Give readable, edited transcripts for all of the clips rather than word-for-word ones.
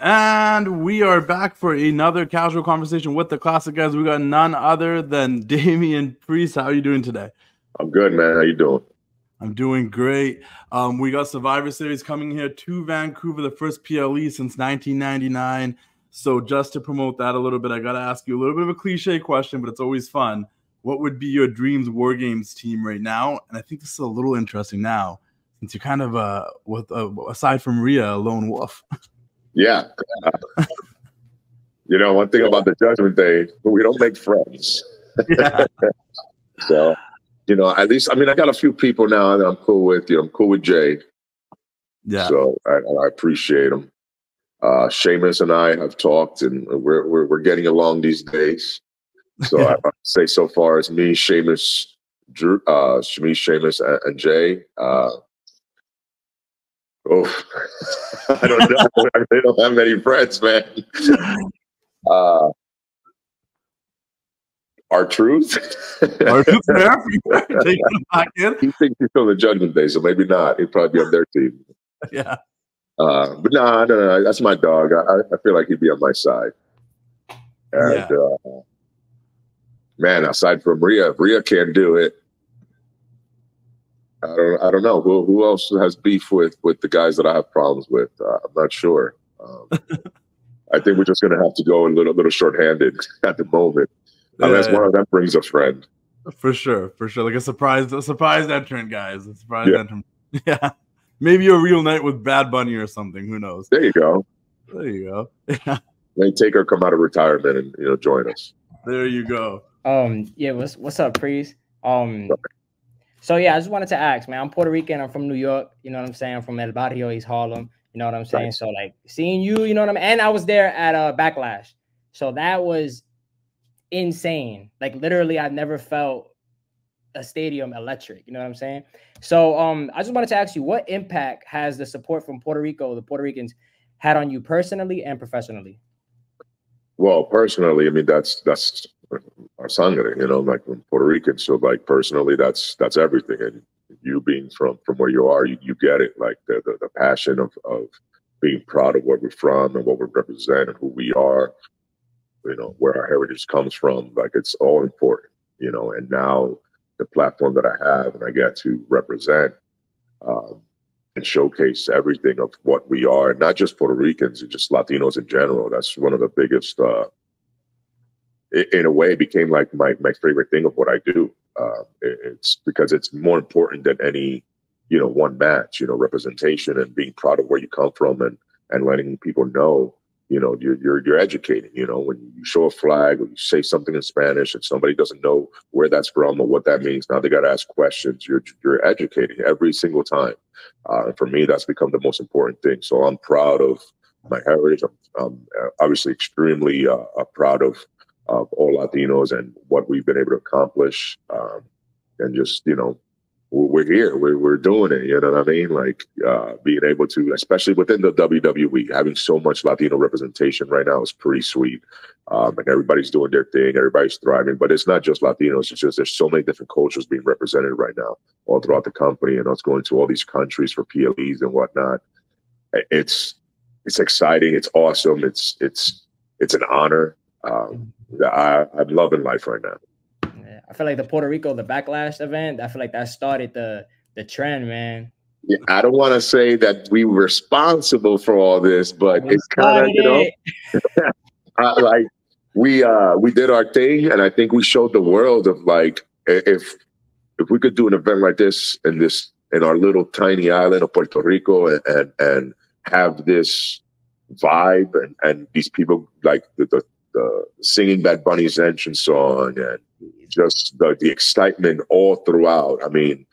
And we are back for another casual conversation with the classic guys. We got none other than Damian Priest. How are you doing today? I'm good, man. How you doing? I'm doing great. We got Survivor Series coming here to Vancouver, the first PLE since 1999. So just to promote that a little bit, I got to ask you a little bit of a cliche question, but it's always fun. What would be your dreams War Games team right now? And I think this is a little interesting now, since you're kind of, aside from Rhea, a lone wolf. Yeah. You know, one thing about the Judgment Day, we don't make friends. Yeah. So, you know, at least, I mean, I got a few people now that I'm cool with. You know, I'm cool with Jay. Yeah. So I appreciate him. Sheamus and I have talked, and we're getting along these days. So Yeah. I'd say so far as me, Sheamus, Drew, Sheamus, and Jay. I don't know. They don't have many friends, man. R-Truth. R-Truth's there. Taking him back in. He thinks he's on the Judgment Day, so maybe not. He'd probably be on their team. Yeah. But no, that's my dog. I feel like he'd be on my side. And man, aside from Rhea, if Rhea can't do it, I don't know who else has beef with the guys that I have problems with. I'm not sure. I think we're just going to have to go a little shorthanded at the moment, unless one of them brings a friend. For sure, like a surprise entrant, guys. A surprise entrant. Yeah, maybe a real night with Bad Bunny or something. Who knows? There you go. Yeah. They take her come out of retirement and join us. There you go. Yeah. What's up, Priest? So yeah, I just wanted to ask, man. I'm Puerto Rican. I'm from New York. You know what I'm saying? I'm from El Barrio, East Harlem. You know what I'm saying? Right. So like seeing you, you know what I mean? And I was there at Backlash. So that was insane. Like literally, I've never felt a stadium electric. You know what I'm saying? So I just wanted to ask you, what impact has the support from Puerto Rico, the Puerto Ricans, had on you personally and professionally? Well, personally, I mean that's our sangre, you know, like from Puerto Rican. So like personally, that's everything. And you being from where you are, you get it. Like the passion of being proud of where we're from and what we represent and who we are, you know, where our heritage comes from. Like it's all important, you know. And now the platform that I have and I get to represent and showcase everything of what we are, and not just Puerto Ricans, and just Latinos in general. That's one of the biggest. In a way, it became like my favorite thing of what I do. It's because it's more important than any, you know, one match, you know, representation and being proud of where you come from and letting people know, you know, you're educating, you know, when you show a flag or you say something in Spanish and somebody doesn't know where that's from or what that means. Now they got to ask questions. You're educating every single time. For me, that's become the most important thing. So I'm proud of my heritage. I'm obviously extremely proud of all Latinos and what we've been able to accomplish. And just, you know, we're here, we're doing it. You know what I mean? Like being able to, especially within the WWE, having so much Latino representation right now is pretty sweet. And everybody's doing their thing, everybody's thriving, but it's not just Latinos. It's just, there's so many different cultures being represented right now all throughout the company, and us going to all these countries for PLEs and whatnot. It's exciting. It's awesome. It's an honor. I'm loving life right now. Yeah, I feel like the Puerto Rico, the Backlash event, I feel like that started the trend, man. Yeah, I don't want to say that we were responsible for all this, but it's kind of, you know, like we did our thing, and I think we showed the world of like if we could do an event like this in our little tiny island of Puerto Rico and have this vibe and these people like the singing Bad Bunny's entrance song and just the excitement all throughout. I mean,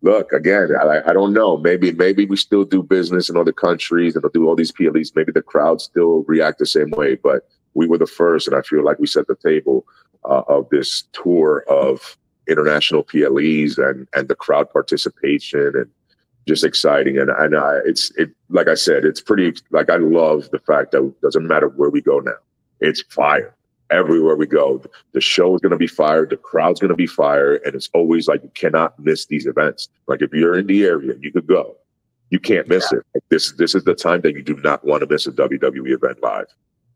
look again. I don't know. Maybe we still do business in other countries and do all these PLEs. Maybe the crowd still react the same way, but we were the first, and I feel like we set the table of this tour of international PLEs and the crowd participation and just exciting. And it's like I said, it's pretty. Like I love the fact that it doesn't matter where we go now. It's fire everywhere we go. The show is going to be fire. The crowd's going to be fire. And it's always like, you cannot miss these events. Like if you're in the area, you could go. you can't miss it. Like, this is the time that you do not want to miss a WWE event live.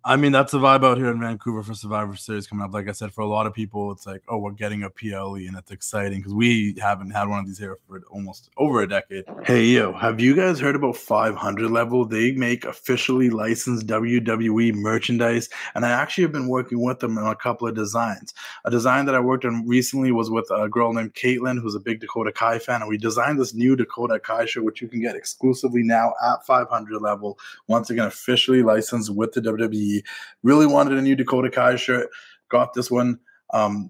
I mean, that's the vibe out here in Vancouver for Survivor Series coming up. Like I said, for a lot of people, it's like, oh, we're getting a PLE, and it's exciting because we haven't had one of these here for almost over a decade. Hey, yo, have you guys heard about 500 Level? They make officially licensed WWE merchandise, and I actually have been working with them on a couple of designs. A design that I worked on recently was with a girl named Caitlin, who's a big Dakota Kai fan, and we designed this new Dakota Kai shirt, which you can get exclusively now at 500 Level. Once again, officially licensed with the WWE. Really wanted a new Dakota Kai shirt. Got this one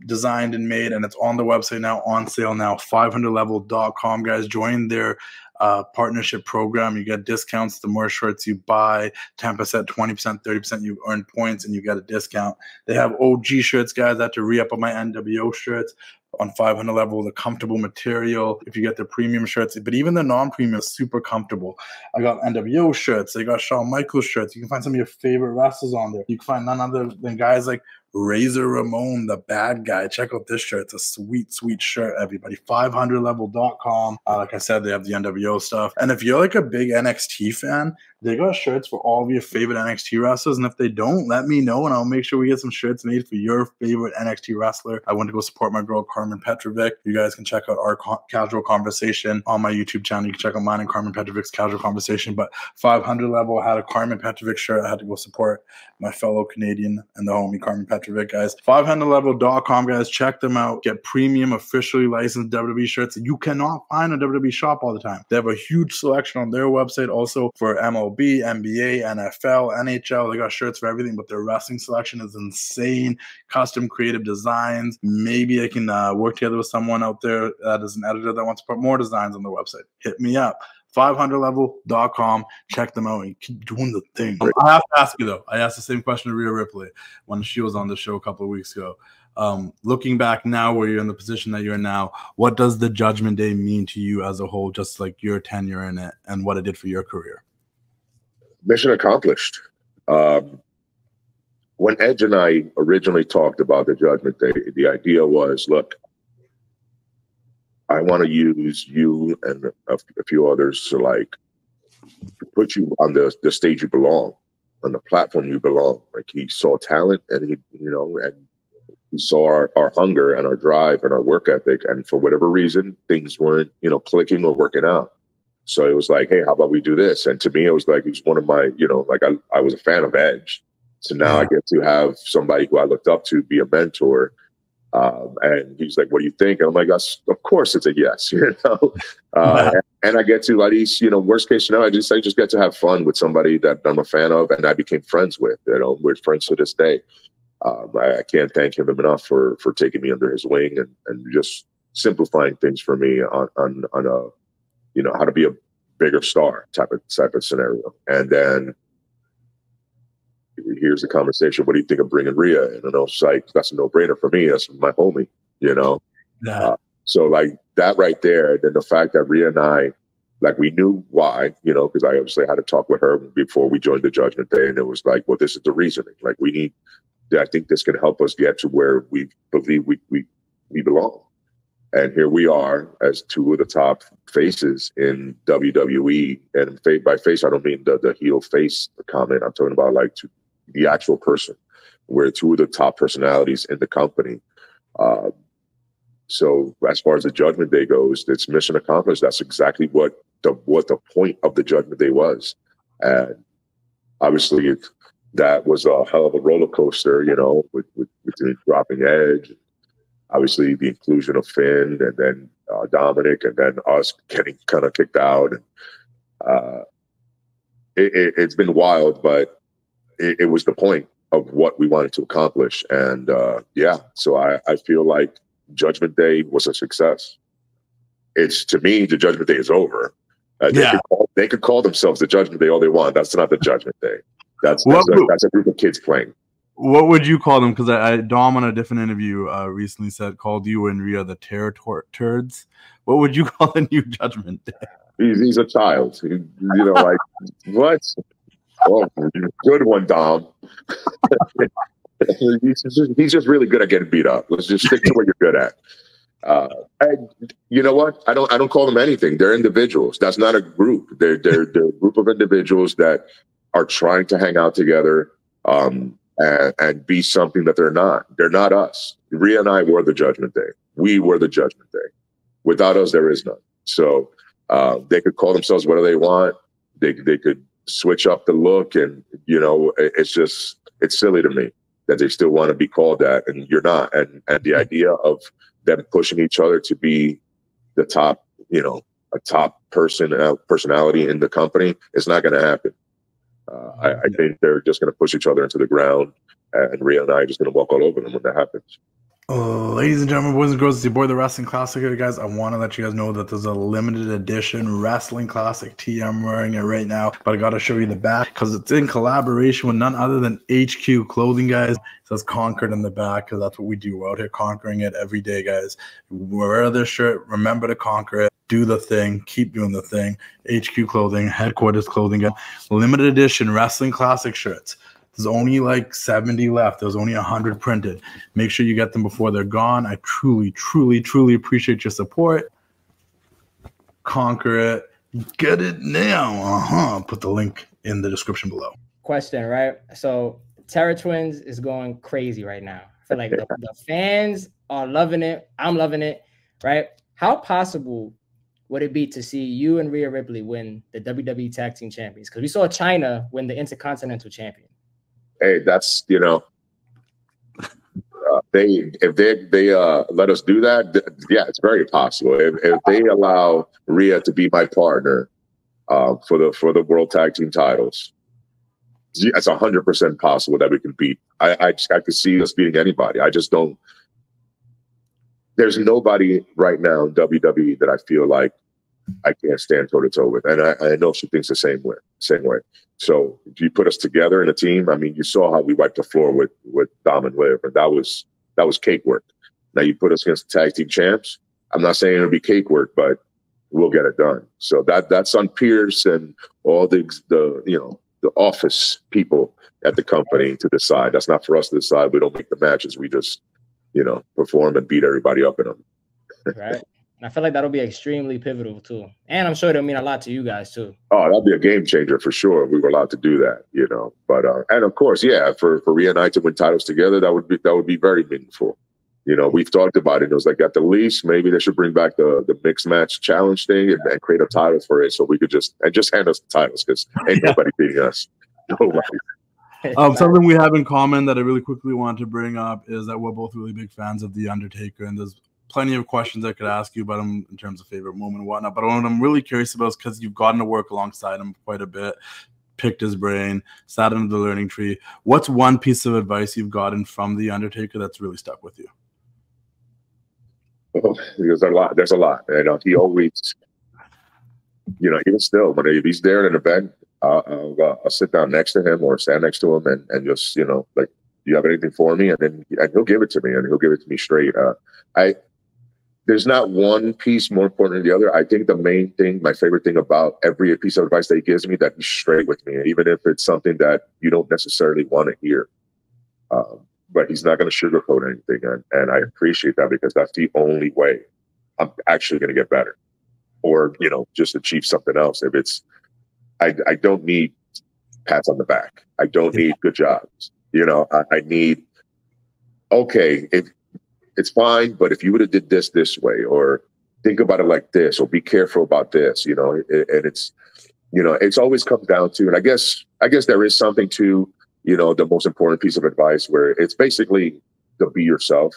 designed and made, and it's on the website now, on sale now, 500level.com. Guys, join their partnership program. You get discounts. The more shirts you buy, 10%, 20%, 30%, you earn points and you get a discount. They have OG shirts, guys. I had to re-up on my NWO shirts on 500 Level, the comfortable material. If you get the premium shirts, but even the non-premium is super comfortable. I got NWO shirts. They got Shawn Michaels shirts. You can find some of your favorite wrestlers on there. You can find none other than guys like Razor Ramon, the bad guy. Check out this shirt. It's a sweet, sweet shirt, everybody. 500level.com. Like I said, they have the NWO stuff. And if you're like a big NXT fan, they got shirts for all of your favorite NXT wrestlers. And if they don't, let me know, and I'll make sure we get some shirts made for your favorite NXT wrestler. I went to go support my girl, Carmen Petrovic. You guys can check out our casual conversation on my YouTube channel. You can check out mine and Carmen Petrovic's casual conversation. But 500 Level had a Carmen Petrovic shirt. I had to go support my fellow Canadian and the homie Carmen Petrovic, guys. 500level.com, guys. Check them out. Get premium, officially licensed WWE shirts that you cannot find in a WWE shop all the time. They have a huge selection on their website also for MLB, NBA, NFL, NHL. They got shirts for everything, but their wrestling selection is insane. Custom creative designs. Maybe I can work together with someone out there that is an editor that wants to put more designs on the website. Hit me up. 500level.com. Check them out and keep doing the thing. I have to ask you, though. I asked the same question to Rhea Ripley when she was on the show a couple of weeks ago. Looking back now where you're in the position that you're in now, what does the Judgment Day mean to you as a whole, just like your tenure in it and what it did for your career? Mission accomplished. When Edge and I originally talked about the Judgment Day, the idea was, look, I want to use you and a few others to like put you on the stage you belong, on the platform you belong. Like, he saw talent, and and he saw our hunger and our drive and our work ethic, and for whatever reason, things weren't clicking or working out. So it was like, hey, how about we do this? And to me, it was like, it was one of my, like I was a fan of Edge. So now I get to have somebody who I looked up to be a mentor. And he's like, what do you think? And I'm like, of course it's a yes, and I get to, at least, worst case scenario, I just get to have fun with somebody that I'm a fan of and I became friends with. We're friends to this day. I can't thank him enough for taking me under his wing and just simplifying things for me on a, how to be a bigger star type of scenario. And then here's the conversation. What do you think of bringing Rhea in? And I was like, that's a no-brainer for me. That's my homie, Yeah. So like that right there, then the fact that Rhea and I, like, we knew why, because I obviously had to talk with her before we joined the Judgment Day. And it was like, well, this is the reasoning. Like, I think this can help us get to where we believe we belong. And here we are as two of the top faces in WWE. And by face, I don't mean the heel face comment. I'm talking about like the actual person. We're two of the top personalities in the company. So as far as the Judgment Day goes, it's mission accomplished. That's exactly what the point of the Judgment Day was. And obviously that was a hell of a roller coaster, with dropping Edge. Obviously, the inclusion of Finn, and then Dominic, and then us getting kind of kicked out. And it's been wild, but it was the point of what we wanted to accomplish. And so I feel like Judgment Day was a success. To me, the Judgment Day is over. They could call themselves the Judgment Day all they want. That's not the Judgment Day. That's a group of kids playing. What would you call them? Because Dom on a different interview recently called you and Rhea the Terror Turds. What would you call the new Judgment Day? He's a child. Like, what? Oh, good one, Dom. He's just really good at getting beat up. Let's just stick to what you're good at. And you know what? I don't call them anything. They're individuals. That's not a group. They're a group of individuals that are trying to hang out together and be something that they're not. They're not us. Rhea and I were the Judgment Day. We were the Judgment Day. Without us, there is none. So they could call themselves whatever they want. They could switch up the look, and it's silly to me that they still want to be called that, and you're not. And the idea of them pushing each other to be the top, a top personality in the company, it's not going to happen. I think they're just going to push each other into the ground, and Rhea and I are just going to walk all over them when that happens. Ladies and gentlemen, boys and girls, it's your boy, the Wrestling Classic here, guys. I want to let you guys know that there's a limited edition Wrestling Classic tee. I'm wearing it right now, but I got to show you the back because it's in collaboration with none other than HQ Clothing, guys. It says Conquered in the back because that's what we do. We're out here conquering it every day, guys. Wear this shirt. Remember to conquer it. Do the thing. Keep doing the thing. HQ Clothing, Headquarters Clothing, guys. Limited edition Wrestling Classic shirts. There's only like 70 left. There's only 100 printed. Make sure you get them before they're gone. I truly, truly, truly appreciate your support. Conquer it. Get it now. Put the link in the description below. Question, right? So Terror Twins is going crazy right now. I feel like the fans are loving it. I'm loving it, right? How possible would it be to see you and Rhea Ripley win the WWE Tag Team Champions? Because we saw China win the Intercontinental Champion. Hey, that's if they let us do that, yeah, it's very possible. If they allow Rhea to be my partner for the World Tag Team titles, it's 100% possible that we can beat. I could see us beating anybody. I just don't. There's nobody right now in WWE that I feel like I can't stand toe to toe with, and I know she thinks the same way. So if you put us together in a team, I mean, you saw how we wiped the floor with Dom and Liv, and that was cake work. Now you put us against the tag team champs. I'm not saying it'll be cake work, but we'll get it done. So that's on Pierce and all the office people at the company to decide. That's not for us to decide. We don't make the matches. We just perform and beat everybody up in them. Right. And I feel like that'll be extremely pivotal too. And I'm sure it'll mean a lot to you guys too. Oh, that'll be a game changer for sure if we were allowed to do that, But and of course, yeah, for Rhea and I to win titles together, that would be very meaningful. We've talked about it. It was like at the least, maybe they should bring back the mixed match challenge thing and create a title for it so we could just hand us the titles because ain't nobody beating us. Nobody. Something we have in common that I really quickly want to bring up is that we're both really big fans of The Undertaker, and there's plenty of questions I could ask you about him in terms of favorite moment and whatnot. But what I'm really curious about is because you've gotten to work alongside him quite a bit, picked his brain, sat under the learning tree. What's one piece of advice you've gotten from The Undertaker that's really stuck with you? Oh, there's a lot. He always, even still, if he's there at an event, I'll sit down next to him or stand next to him and just, like, do you have anything for me? And he'll give it to me, and he'll give it to me straight. There's not one piece more important than the other. I think the main thing, my favorite thing about every piece of advice that he gives me, that he's straight with me, even if it's something that you don't necessarily want to hear. But he's not going to sugarcoat anything, and I appreciate that because that's the only way I'm actually going to get better, or just achieve something else. If it's, I don't need pats on the back. I don't need good jobs. I need, okay, it's fine, but if you would have did this way, or think about it like this, or be careful about this, and it's always comes down to, and I guess there is something to, the most important piece of advice where it's basically to be yourself,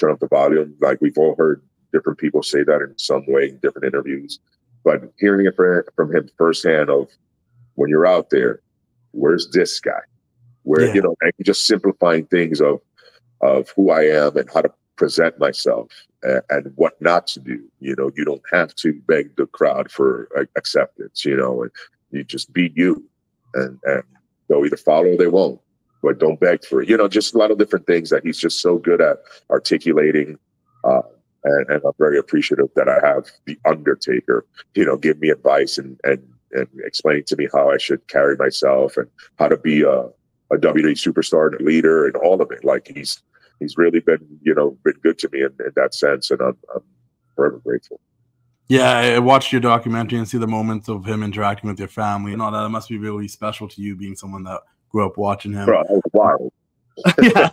turn up the volume. Like we've all heard different people say that in some way in different interviews, but hearing it from him firsthand of when you're out there, where's this guy? Where, and just simplifying things of who I am and how to present myself and what not to do. You don't have to beg the crowd for acceptance, and you just be you, and they'll either follow or they won't, but don't beg for it. Just a lot of different things that he's just so good at articulating. And I'm very appreciative that I have the Undertaker, give me advice and explain to me how I should carry myself and how to be a WWE superstar and a leader and all of it. Like He's really been, been good to me in that sense, and I'm forever grateful. Yeah, I watched your documentary and see the moments of him interacting with your family and all that. It must be really special to you, being someone that grew up watching him. Bro, that was wild. Yeah.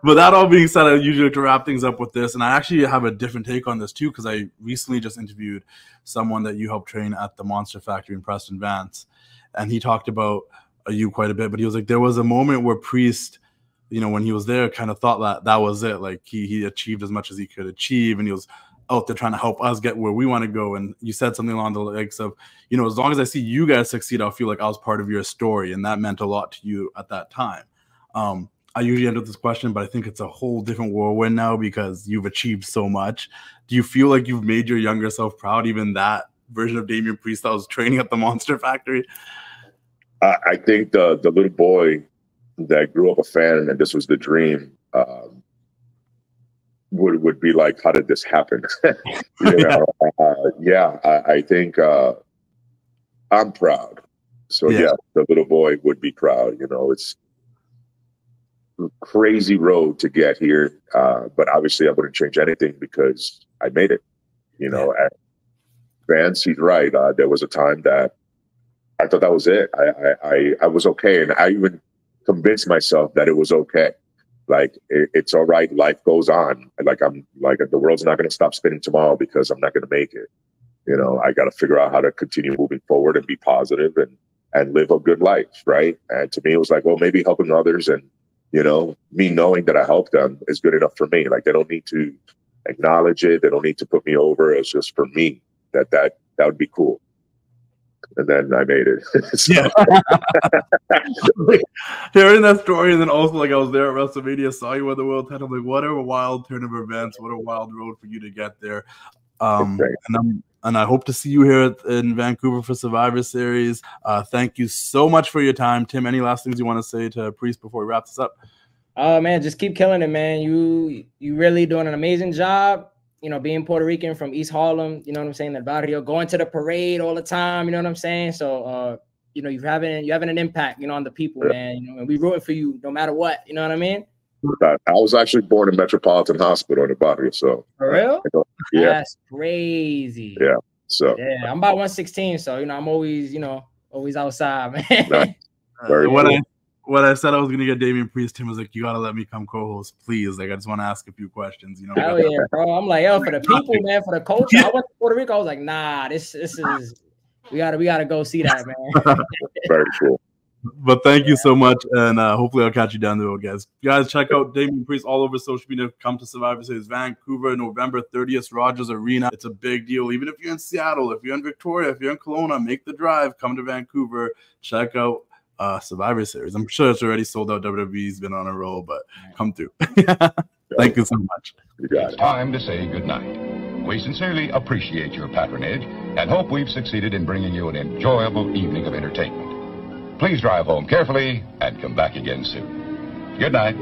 But that all being said, I usually like to wrap things up with this, and I actually have a different take on this too, because I recently just interviewed someone that you helped train at the Monster Factory in Preston Vance, and he talked about you quite a bit. But he was like, there was a moment where Priest, when he was there, kind of thought that was it. Like he achieved as much as he could achieve, and he was out there trying to help us get where we want to go. And you said something along the lines of, as long as I see you guys succeed, I'll feel like I was part of your story, and that meant a lot to you at that time. I usually end with this question, but I think it's a whole different whirlwind now because you've achieved so much. Do you feel like you've made your younger self proud, even that version of Damian Priest that was training at the Monster Factory? I think the little boy that grew up a fan and this was the dream would be like, how did this happen? I think I'm proud. So yeah, the little boy would be proud. It's crazy road to get here, but obviously I wouldn't change anything because I made it. At Vance, he's right. There was a time that I thought that was it. I was okay, and I even convinced myself that it was okay. Like it's all right. Life goes on. I'm like, the world's not going to stop spinning tomorrow because I'm not going to make it. I got to figure out how to continue moving forward and be positive and live a good life, right? And to me, it was like, well, maybe helping others and me knowing that I helped them is good enough for me. Like they don't need to acknowledge it. They don't need to put me over. It's just for me that would be cool. And then I made it. Yeah. Hearing that story, and then also like I was there at WrestleMania, saw you win the world title. Like, what a wild turn of events! What a wild road for you to get there. And I hope to see you here in Vancouver for Survivor Series. Thank you so much for your time, Tim. Any last things you want to say to Priest before we wrap this up? Oh man, just keep killing it, man. You really doing an amazing job. Being Puerto Rican from East Harlem, you know what I'm saying, El Barrio, going to the parade all the time, you know what I'm saying? So, you're having an impact, on the people, man. And we rooting for you no matter what, you know what I mean? I was actually born in Metropolitan Hospital in El Barrio, so. For real? Yeah. That's crazy. Yeah, so. Yeah, I'm about 116, so, I'm always, always outside, man. When I said I was going to get Damian Priest, Tim was like, you got to let me come co-host, please. Like, I just want to ask a few questions, Hell yeah, bro. I'm like, for the people, man, for the culture. I went to Puerto Rico. I was like, nah, this is, we gotta go see that, man. Very cool. But thank you so much, and hopefully I'll catch you down the road, guys. Guys, check out Damian Priest all over social media. Come to Survivor Series Vancouver, November 30th, Rogers Arena. It's a big deal. Even if you're in Seattle, if you're in Victoria, if you're in Kelowna, make the drive. Come to Vancouver. Check out Survivor Series. I'm sure it's already sold out. WWE's been on a roll, but come through. Thank you so much. It's time to say goodnight. We sincerely appreciate your patronage and hope we've succeeded in bringing you an enjoyable evening of entertainment. Please drive home carefully and come back again soon. Good night.